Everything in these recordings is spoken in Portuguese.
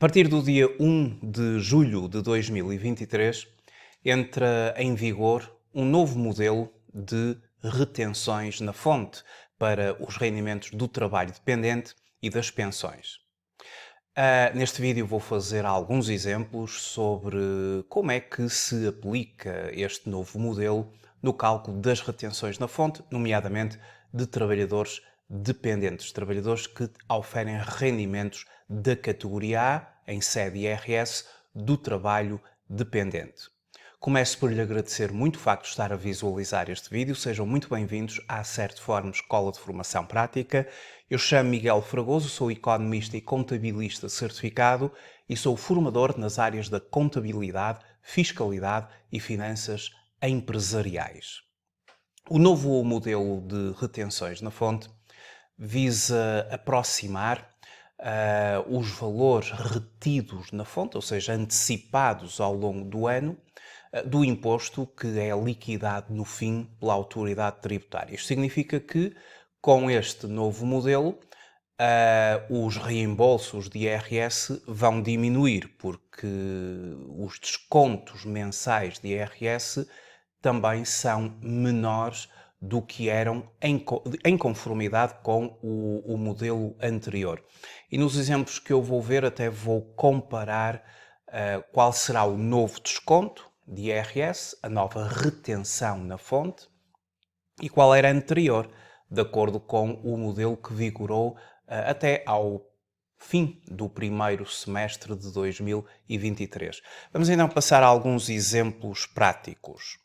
partir do dia 1 de julho de 2023, entra em vigor um novo modelo de retenções na fonte para os rendimentos do trabalho dependente e das pensões. Neste vídeo vou fazer alguns exemplos sobre como é que se aplica este novo modelo no cálculo das retenções na fonte, nomeadamente de trabalhadores dependentes, trabalhadores que oferem rendimentos da categoria A, em sede IRS, do trabalho dependente. Começo por lhe agradecer muito o facto de estar a visualizar este vídeo. Sejam muito bem-vindos à Certform Escola de Formação Prática. Eu chamo Miguel Fragoso, sou economista e contabilista certificado e sou formador nas áreas da contabilidade, fiscalidade e finanças empresariais. O novo modelo de retenções na fonte visa aproximar os valores retidos na fonte, ou seja, antecipados ao longo do ano, do imposto que é liquidado no fim pela autoridade tributária. Isto significa que, com este novo modelo, os reembolsos de IRS vão diminuir, porque os descontos mensais de IRS também são menores do que eram em conformidade com o modelo anterior. E nos exemplos que eu vou ver até vou comparar qual será o novo desconto de IRS, a nova retenção na fonte, e qual era a anterior, de acordo com o modelo que vigorou até ao fim do primeiro semestre de 2023. Vamos então passar a alguns exemplos práticos.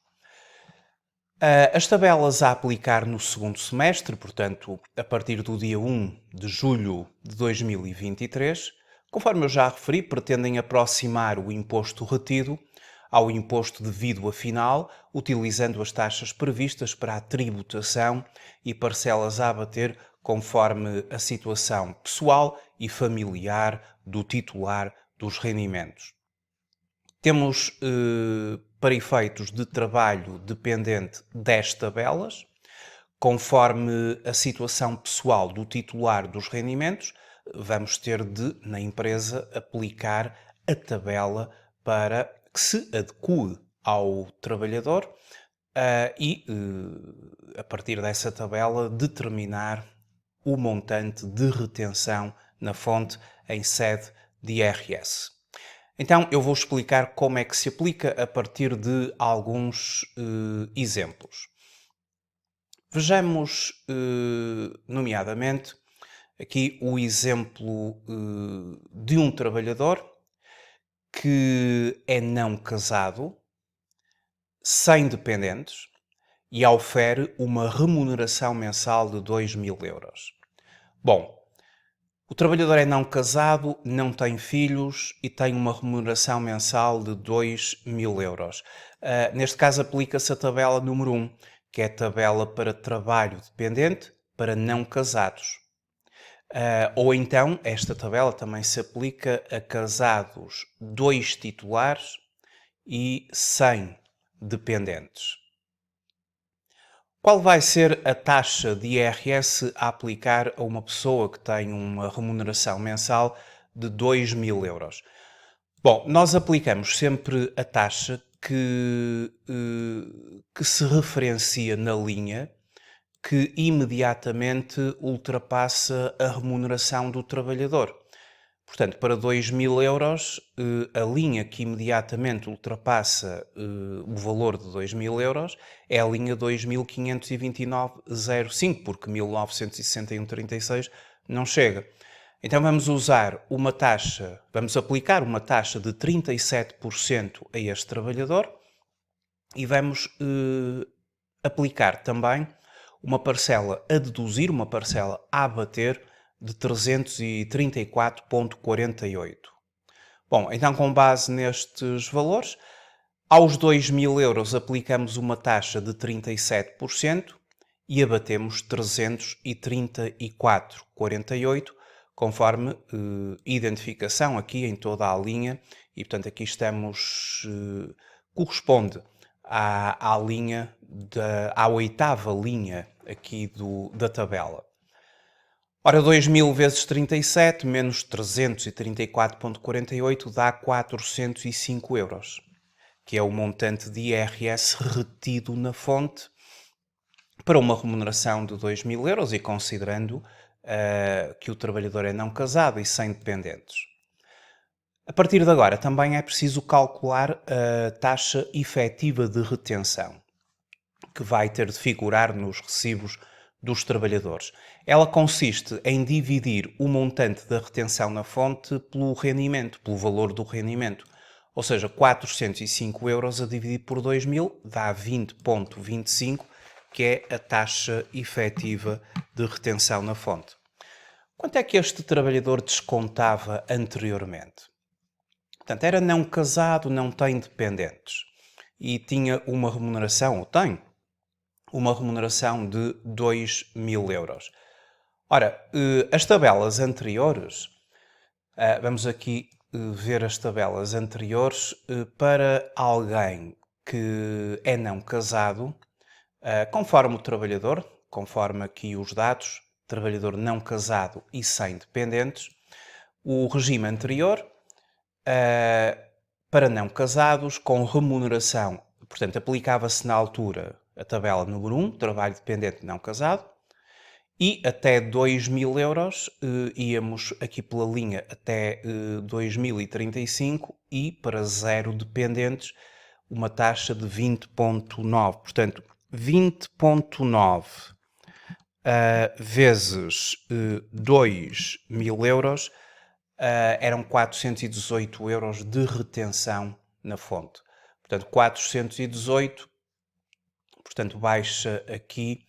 As tabelas a aplicar no segundo semestre, portanto, a partir do dia 1 de julho de 2023, conforme eu já referi, pretendem aproximar o imposto retido ao imposto devido a final, utilizando as taxas previstas para a tributação e parcelas a abater conforme a situação pessoal e familiar do titular dos rendimentos. Temos, para efeitos de trabalho dependente, 10 tabelas. Conforme a situação pessoal do titular dos rendimentos, vamos ter de, na empresa, aplicar a tabela para que se adeque ao trabalhador e, a partir dessa tabela, determinar o montante de retenção na fonte em sede de IRS. Então, eu vou explicar como é que se aplica a partir de alguns exemplos. Vejamos, nomeadamente, aqui o exemplo de um trabalhador que é não casado, sem dependentes, e ofere uma remuneração mensal de 2.000 euros. Bom, o trabalhador é não casado, não tem filhos e tem uma remuneração mensal de 2.000 euros. Neste caso aplica-se a tabela número 1, que é a tabela para trabalho dependente para não casados. Ou então, esta tabela também se aplica a casados 2 titulares e 100 dependentes. Qual vai ser a taxa de IRS a aplicar a uma pessoa que tem uma remuneração mensal de 2.000 euros? Bom, nós aplicamos sempre a taxa que se referencia na linha que imediatamente ultrapassa a remuneração do trabalhador. Portanto, para 2.000 euros, a linha que imediatamente ultrapassa o valor de 2.000 euros é a linha 2.529,05, porque 1.961,36 não chega. Então vamos aplicar uma taxa de 37% a este trabalhador e vamos aplicar também uma parcela a deduzir, uma parcela a abater de 334,48. Bom, então com base nestes valores, aos 2.000 euros aplicamos uma taxa de 37% e abatemos 334,48, conforme identificação aqui em toda a linha, e portanto aqui estamos, corresponde à linha, à oitava linha aqui da tabela. Ora, 2.000 vezes 37 menos 334,48 dá 405 euros, que é o montante de IRS retido na fonte para uma remuneração de 2.000 euros e considerando que o trabalhador é não casado e sem dependentes. A partir de agora, também é preciso calcular a taxa efetiva de retenção, que vai ter de figurar nos recibos dos trabalhadores. Ela consiste em dividir o montante da retenção na fonte pelo rendimento, pelo valor do rendimento. Ou seja, 405 euros a dividir por 2.000 dá 20,25, que é a taxa efetiva de retenção na fonte. Quanto é que este trabalhador descontava anteriormente? Portanto, era não casado, não tem dependentes e tinha uma remuneração, ou tem, uma remuneração de 2.000 euros. Ora, as tabelas anteriores, vamos aqui ver as tabelas anteriores para alguém que é não casado, conforme o trabalhador, conforme aqui os dados, trabalhador não casado e sem dependentes, o regime anterior, para não casados, com remuneração, portanto, aplicava-se na altura a tabela número 1, trabalho dependente não casado, e até 2.000 euros íamos aqui pela linha até 2035 e para zero dependentes uma taxa de 20,9. Portanto, 20,9 vezes 2.000 euros eram 418 euros de retenção na fonte. Portanto, 418, portanto, baixa aqui,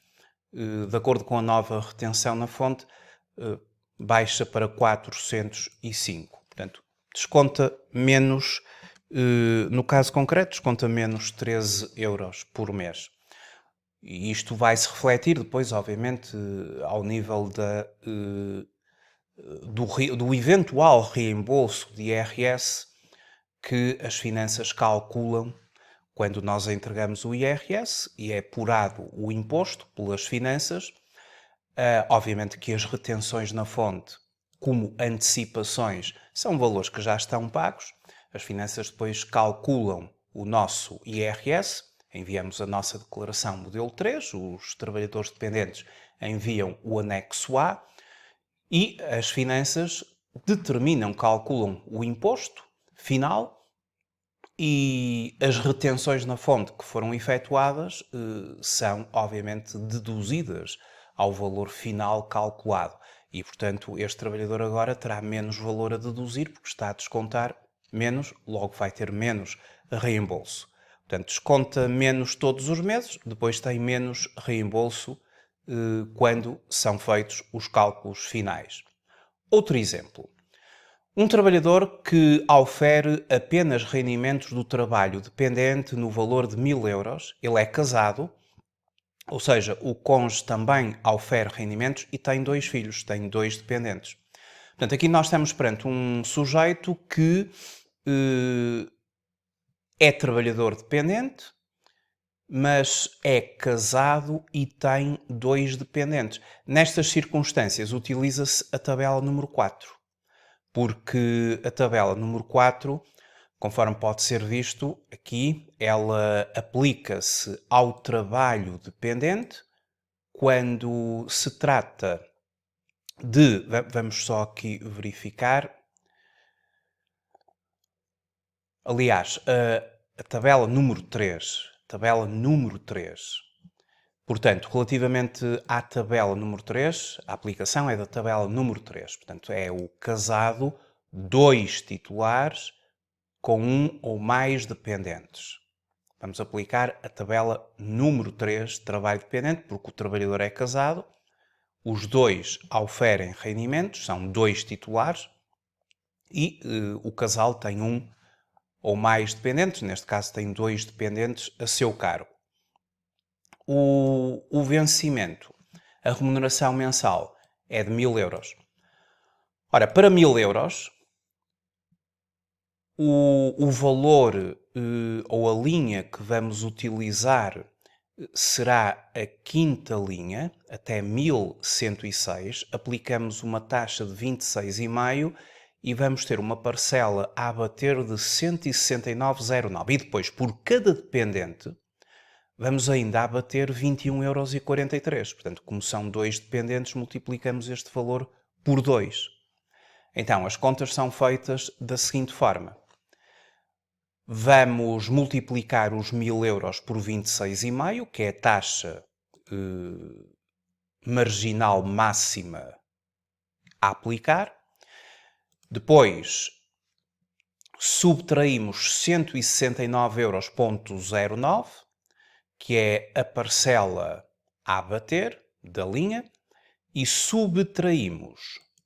de acordo com a nova retenção na fonte, baixa para 405. Portanto, desconta menos, no caso concreto, desconta menos 13 euros por mês. E isto vai se refletir depois, obviamente, ao nível do eventual reembolso de IRS que as finanças calculam quando nós entregamos o IRS e é apurado o imposto pelas finanças. Obviamente que as retenções na fonte, como antecipações, são valores que já estão pagos. As finanças depois calculam o nosso IRS, enviamos a nossa declaração modelo 3, os trabalhadores dependentes enviam o anexo A e as finanças determinam, calculam o imposto final e as retenções na fonte que foram efetuadas são, obviamente, deduzidas ao valor final calculado. E, portanto, este trabalhador agora terá menos valor a deduzir porque está a descontar menos, logo vai ter menos reembolso. Portanto, desconta menos todos os meses, depois tem menos reembolso quando são feitos os cálculos finais. Outro exemplo. Um trabalhador que aufere apenas rendimentos do trabalho dependente no valor de 1.000 euros, ele é casado, ou seja, o cônjuge também aufere rendimentos e tem 2 filhos, tem 2 dependentes. Portanto, aqui nós estamos perante um sujeito que é trabalhador dependente, mas é casado e tem 2 dependentes. Nestas circunstâncias, utiliza-se a tabela número 4. Porque a tabela número 4, conforme pode ser visto aqui, ela aplica-se ao trabalho dependente quando se trata de, vamos só aqui verificar, aliás, a tabela número 3, portanto, relativamente à tabela número 3, a aplicação é da tabela número 3. Portanto, é o casado, 2 titulares com 1 ou mais dependentes. Vamos aplicar a tabela número 3, trabalho dependente, porque o trabalhador é casado, os 2 auferem rendimentos, são 2 titulares, e o casal tem 1 ou mais dependentes, neste caso tem 2 dependentes a seu cargo. O vencimento, a remuneração mensal é de 1.000 euros. Ora, para 1.000 euros, o valor ou a linha que vamos utilizar será a quinta linha, até 1106, aplicamos uma taxa de 26,5 e vamos ter uma parcela a abater de 169,09. E depois, por cada dependente, vamos ainda abater 21,43 €. Portanto, como são 2 dependentes, multiplicamos este valor por 2. Então, as contas são feitas da seguinte forma. Vamos multiplicar os 1.000 € por 26,5, que é a taxa marginal máxima a aplicar. Depois, subtraímos 169,09 €, que é a parcela a abater da linha, e subtraímos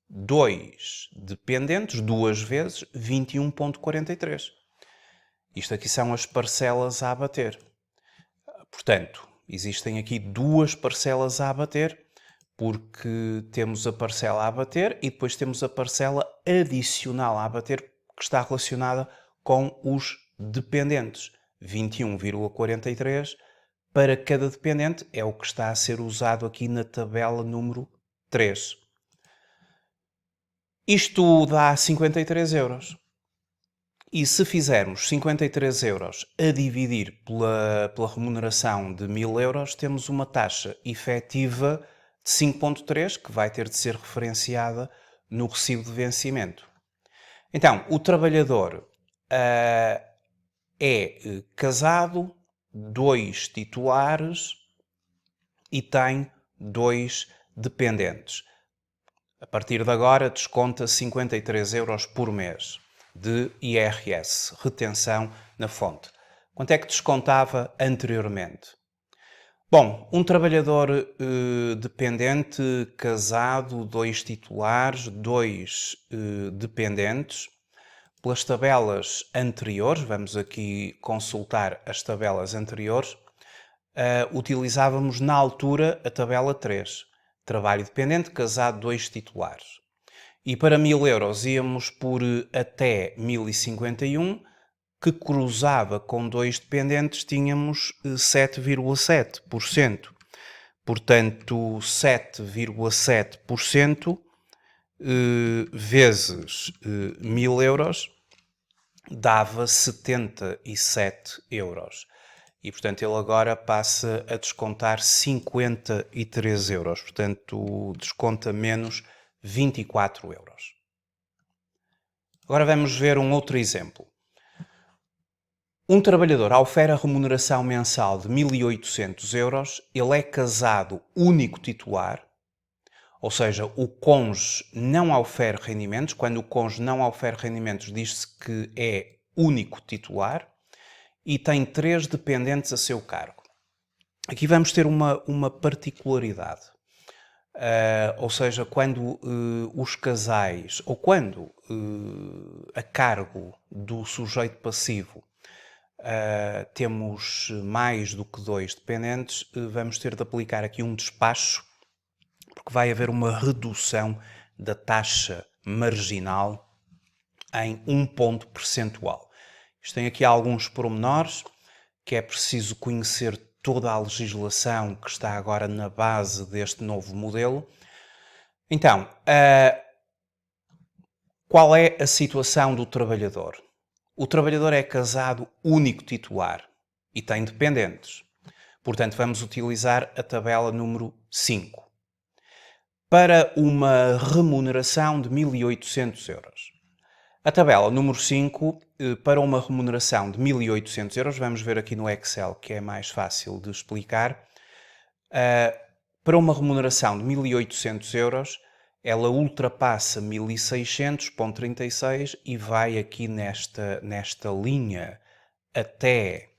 2 dependentes, duas vezes 21,43. Isto aqui são as parcelas a abater. Portanto, existem aqui duas parcelas a abater, porque temos a parcela a abater e depois temos a parcela adicional a abater, que está relacionada com os dependentes. 21,43 para cada dependente é o que está a ser usado aqui na tabela número 3. Isto dá 53 €. E se fizermos 53 € a dividir pela remuneração de 1.000 €, temos uma taxa efetiva de 5,3, que vai ter de ser referenciada no recibo de vencimento. Então, o trabalhador é casado, 2 titulares e tem 2 dependentes. A partir de agora, desconta 53 € por mês de IRS, retenção na fonte. Quanto é que descontava anteriormente? Bom, um trabalhador dependente, casado, 2 titulares, 2 dependentes, pelas tabelas anteriores, vamos aqui consultar as tabelas anteriores, utilizávamos na altura a tabela 3. Trabalho dependente, casado, 2 titulares. E para 1.000 € íamos por até 1.051, que cruzava com 2 dependentes, tínhamos 7,7%. Portanto, 7,7% vezes 1.000 € dava 77 €. E, portanto, ele agora passa a descontar 53 €. Portanto, desconta menos 24 €. Agora vamos ver um outro exemplo. Um trabalhador ofere a remuneração mensal de 1.800 €, ele é casado único titular, ou seja, o cônjuge não ofere rendimentos. Quando o cônjuge não ofere rendimentos, diz-se que é único titular e tem 3 dependentes a seu cargo. Aqui vamos ter uma particularidade. Ou seja, quando os casais, ou quando a cargo do sujeito passivo temos mais do que 2 dependentes, vamos ter de aplicar aqui um despacho, porque vai haver uma redução da taxa marginal em 1 ponto percentual. Isto tem aqui alguns pormenores, que é preciso conhecer toda a legislação que está agora na base deste novo modelo. Então, qual é a situação do trabalhador? O trabalhador é casado único titular e tem dependentes. Portanto, vamos utilizar a tabela número 5. Para uma remuneração de 1.800 €. A tabela número 5, para uma remuneração de 1.800 €, vamos ver aqui no Excel, que é mais fácil de explicar. Para uma remuneração de 1.800 €, ela ultrapassa 1.600,36 e vai aqui nesta linha até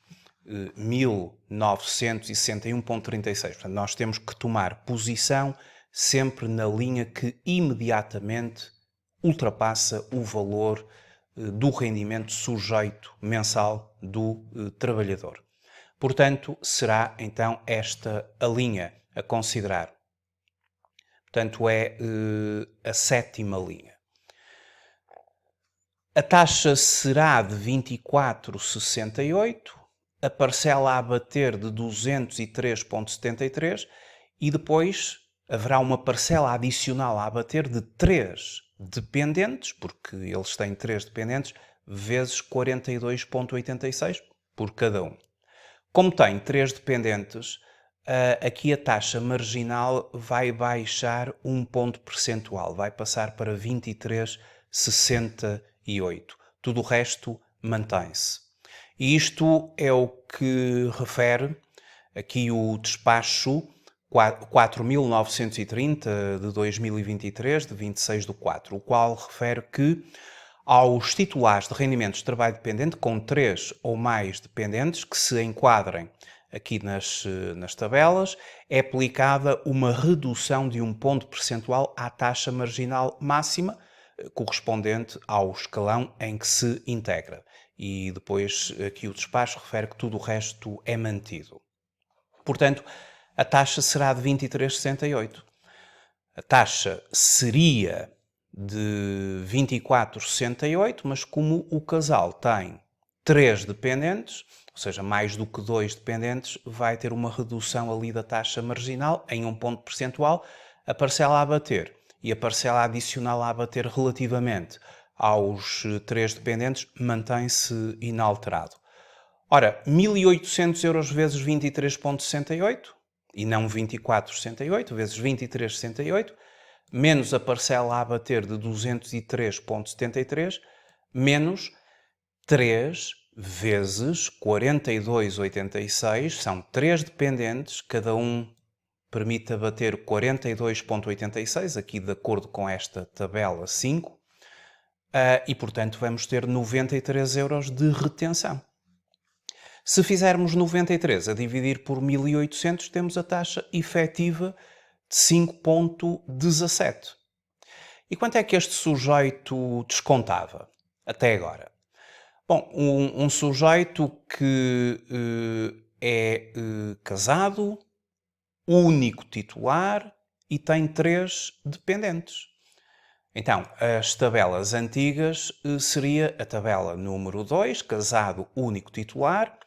1.961,36. Portanto, nós temos que tomar posição sempre na linha que imediatamente ultrapassa o valor do rendimento sujeito mensal do trabalhador. Portanto, será então esta a linha a considerar. Portanto, é a 7ª linha. A taxa será de 24,68 a parcela a abater de 203,73 e depois haverá uma parcela adicional a abater de 3 dependentes, porque eles têm 3 dependentes, vezes 42,86 por cada um. Como tem 3 dependentes, aqui a taxa marginal vai baixar um ponto percentual, vai passar para 23,68. Tudo o resto mantém-se. E isto é o que refere aqui o despacho 4.930 de 2023, de 26/4, o qual refere que aos titulares de rendimentos de trabalho dependente com 3 ou mais dependentes que se enquadrem aqui nas tabelas, é aplicada uma redução de um ponto percentual à taxa marginal máxima, correspondente ao escalão em que se integra. E depois aqui o despacho refere que tudo o resto é mantido. Portanto, a taxa será de 23,68. A taxa seria de 24,68, mas como o casal tem 3 dependentes, ou seja, mais do que 2 dependentes, vai ter uma redução ali da taxa marginal em um ponto percentual. A parcela a abater e a parcela adicional a abater relativamente aos 3 dependentes mantém-se inalterado. Ora, 1.800 euros vezes 23,68 e não 24,68 vezes 23,68, menos a parcela a abater de 203,73, menos 3 vezes 42,86, são 3 dependentes, cada um permite abater 42,86, aqui de acordo com esta tabela 5, e portanto vamos ter 93 euros de retenção. Se fizermos 93 a dividir por 1.800, temos a taxa efetiva de 5,17. E quanto é que este sujeito descontava até agora? Bom, um sujeito que é casado, único titular e tem 3 dependentes. Então, as tabelas antigas seria a tabela número 2, casado, único titular,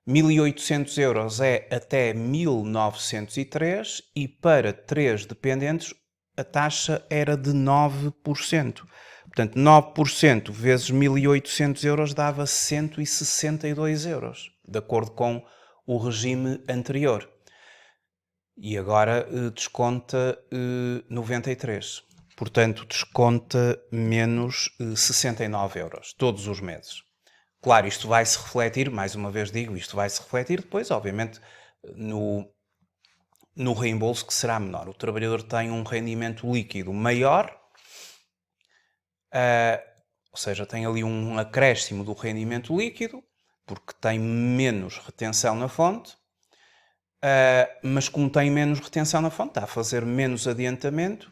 1.800 euros é até 1.903 e para 3 dependentes a taxa era de 9%. Portanto, 9% vezes 1.800 euros dava 162 euros, de acordo com o regime anterior. E agora desconta 93. Portanto, desconta menos 69 euros todos os meses. Claro, isto vai-se refletir, mais uma vez digo, isto vai-se refletir depois, obviamente, no reembolso que será menor. O trabalhador tem um rendimento líquido maior, ou seja, tem ali um acréscimo do rendimento líquido, porque tem menos retenção na fonte, mas como tem menos retenção na fonte, está a fazer menos adiantamento,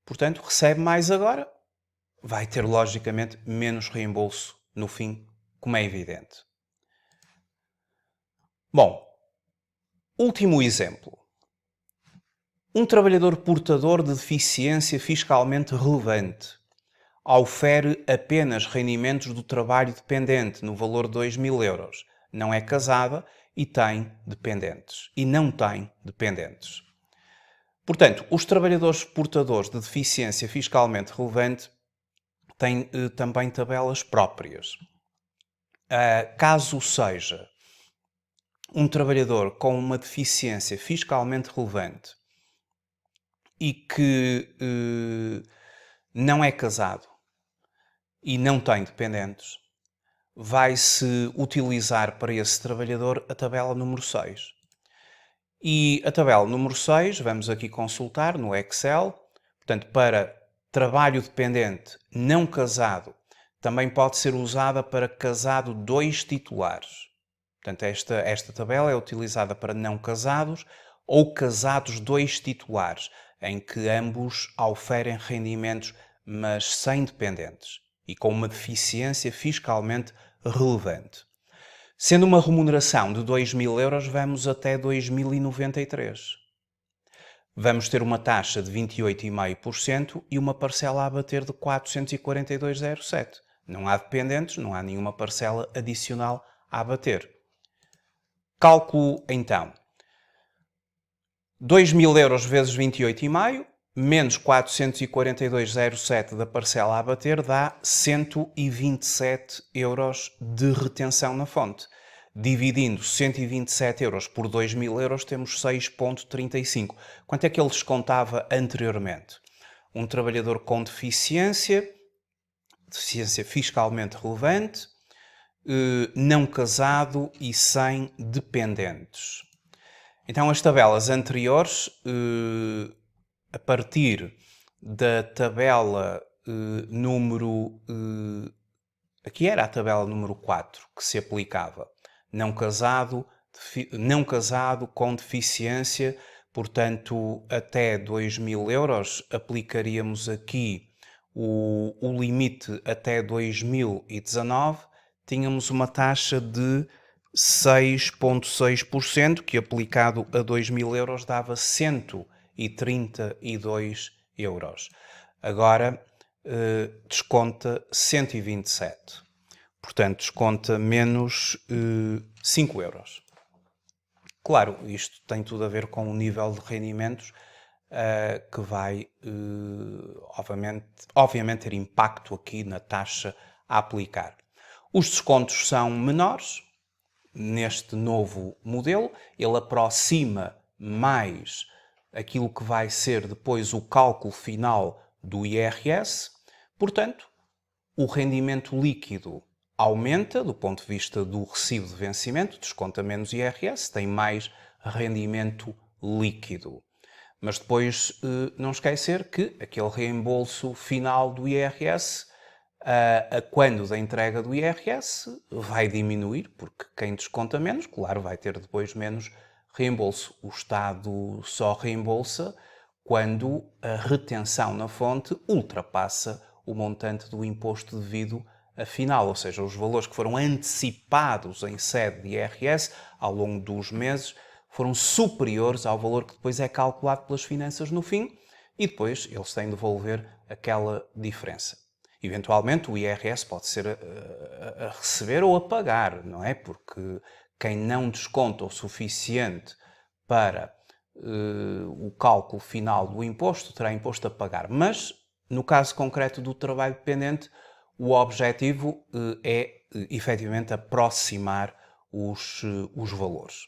portanto, recebe mais agora, vai ter logicamente menos reembolso no fim, como é evidente. Bom, último exemplo. Um trabalhador portador de deficiência fiscalmente relevante ofere apenas rendimentos do trabalho dependente no valor de 2.000 euros. Não é casada e tem dependentes. E não tem dependentes. Portanto, os trabalhadores portadores de deficiência fiscalmente relevante têm também tabelas próprias. Caso seja um trabalhador com uma deficiência fiscalmente relevante e que não é casado e não tem dependentes, vai-se utilizar para esse trabalhador a tabela número 6. E a tabela número 6, vamos aqui consultar no Excel, portanto, para trabalho dependente não casado, também pode ser usada para casado 2 titulares. Portanto, esta tabela é utilizada para não casados ou casados 2 titulares, em que ambos oferem rendimentos, mas sem dependentes e com uma deficiência fiscalmente relevante. Sendo uma remuneração de 2.000 euros, vamos até 2.093. Vamos ter uma taxa de 28,5% e uma parcela a abater de 442,07. Não há dependentes, não há nenhuma parcela adicional a abater. Cálculo então. 2.000 euros vezes 28,5 menos 442,07 da parcela a bater dá 127 euros de retenção na fonte. Dividindo 127 euros por 2.000 euros temos 6,35. Quanto é que ele descontava anteriormente? Um trabalhador com deficiência fiscalmente relevante, não casado e sem dependentes. Então, as tabelas anteriores, a partir da tabela número... aqui era a tabela número 4 que se aplicava. Não casado com deficiência, portanto, até 2.000 euros, aplicaríamos aqui o limite até 2019, tínhamos uma taxa de 6,6%, que aplicado a 2.000 euros dava 132 euros. Agora desconta 127. Portanto, desconta menos 5 euros. Claro, isto tem tudo a ver com o nível de rendimentos que vai, obviamente, ter impacto aqui na taxa a aplicar. Os descontos são menores neste novo modelo, ele aproxima mais aquilo que vai ser depois o cálculo final do IRS, portanto, o rendimento líquido aumenta do ponto de vista do recibo de vencimento, desconta menos IRS, tem mais rendimento líquido. Mas depois não esquecer que aquele reembolso final do IRS, a quando da entrega do IRS, vai diminuir, porque quem desconta menos, claro, vai ter depois menos reembolso. O Estado só reembolsa quando a retenção na fonte ultrapassa o montante do imposto devido afinal, ou seja, os valores que foram antecipados em sede de IRS ao longo dos meses foram superiores ao valor que depois é calculado pelas finanças no fim e depois eles têm de devolver aquela diferença. Eventualmente o IRS pode ser a receber ou a pagar, não é? Porque quem não desconta o suficiente para o cálculo final do imposto terá imposto a pagar. Mas, no caso concreto do trabalho dependente, o objetivo é efetivamente aproximar os valores.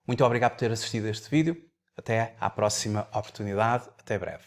Muito obrigado por ter assistido a este vídeo. Até à próxima oportunidade. Até breve.